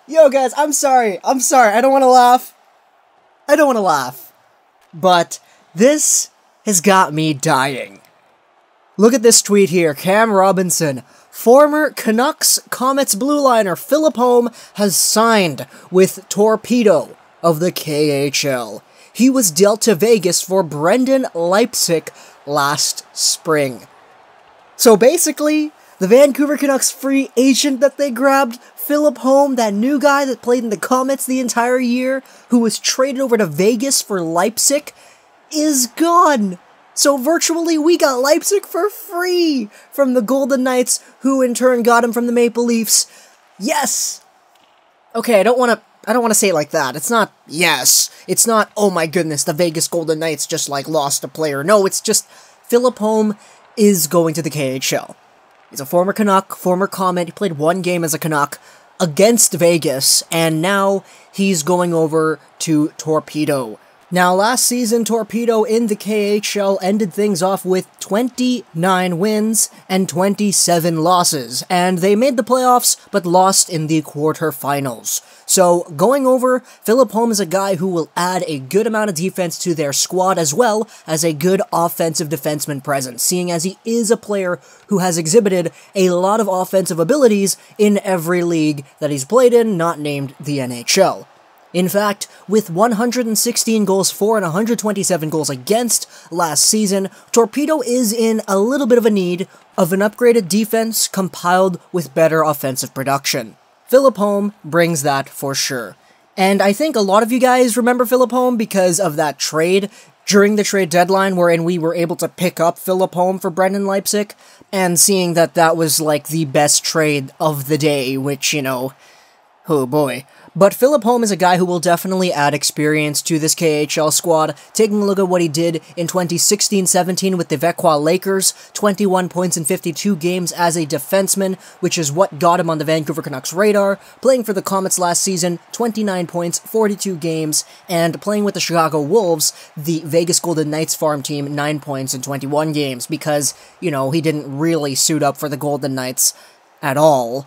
Yo guys, I'm sorry, I don't want to laugh. But this has got me dying. Look at this tweet here, Cam Robinson. Former Canucks Comets blue liner Philip Holm has signed with Torpedo of the KHL. He was dealt to Vegas for Brendan Leipsic last spring. So basically, the Vancouver Canucks free agent that they grabbed, Philip Holm, that new guy that played in the Comets the entire year, who was traded over to Vegas for Leipsic, is gone. So virtually we got Leipsic for free from the Golden Knights, who in turn got him from the Maple Leafs. Yes! Okay, I don't want to say it like that. It's not, yes. It's not, oh my goodness, the Vegas Golden Knights just, lost a player. No, it's just, Philip Holm is going to the KHL. He's a former Canuck, former Comet. He played one game as a Canuck against Vegas, and now he's going over to Torpedo. Now, last season, Torpedo in the KHL ended things off with 29 wins and 27 losses, and they made the playoffs, but lost in the quarterfinals. So, going over, Philip Holm is a guy who will add a good amount of defense to their squad, as well as a good offensive defenseman presence, seeing as he is a player who has exhibited a lot of offensive abilities in every league that he's played in, not named the NHL. In fact, with 116 goals for and 127 goals against last season, Torpedo is in a little bit of a need of an upgraded defense compiled with better offensive production. Philip Holm brings that for sure. And I think a lot of you guys remember Philip Holm because of that trade during the trade deadline wherein we were able to pick up Philip Holm for Brendan Leipsic, and seeing that that was the best trade of the day, which, oh boy. But Philip Holm is a guy who will definitely add experience to this KHL squad. Taking a look at what he did in 2016-17 with the Vancouver Lakers, 21 points in 52 games as a defenseman, which is what got him on the Vancouver Canucks radar. Playing for the Comets last season, 29 points, 42 games, and playing with the Chicago Wolves, the Vegas Golden Knights farm team, 9 points in 21 games, because, he didn't really suit up for the Golden Knights at all.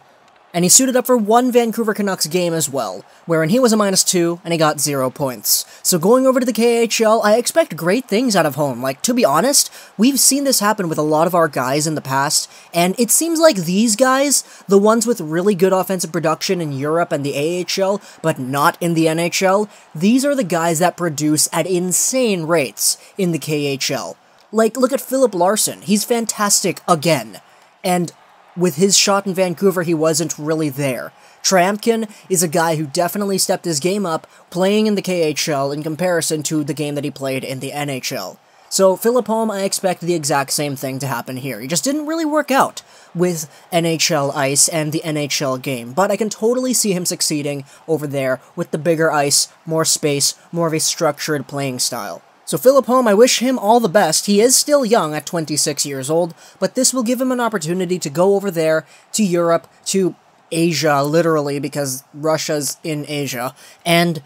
And he suited up for one Vancouver Canucks game as well, wherein he was a -2 and he got 0 points. So going over to the KHL, I expect great things out of Holm. To be honest, we've seen this happen with a lot of our guys in the past, and it seems like these guys, the ones with really good offensive production in Europe and the AHL, but not in the NHL, these are the guys that produce at insane rates in the KHL. Look at Philip Larson. He's fantastic again. And with his shot in Vancouver, he wasn't really there. Trampkin is a guy who definitely stepped his game up playing in the KHL in comparison to the game that he played in the NHL. So Philip Holm, I expect the exact same thing to happen here. He just didn't really work out with NHL ice and the NHL game, but I can totally see him succeeding over there with the bigger ice, more space, more of a structured playing style. So Philip Holm, I wish him all the best. He is still young at 26 years old, but this will give him an opportunity to go over there to Europe, to Asia, literally, because Russia's in Asia, and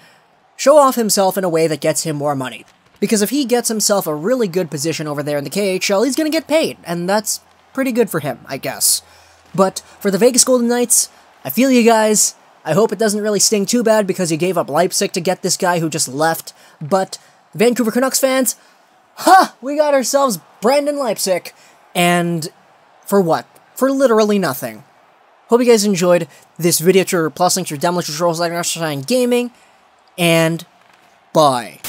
show off himself in a way that gets him more money. Because if he gets himself a really good position over there in the KHL, he's going to get paid, and that's pretty good for him, I guess. But for the Vegas Golden Knights, I feel you guys. I hope it doesn't really sting too bad because you gave up Leipsic to get this guy who just left, but Vancouver Canucks fans, we got ourselves Brendan Leipsic, and for what? For literally nothing. Hope you guys enjoyed this video. Plus links for download controls like Gaming, and bye.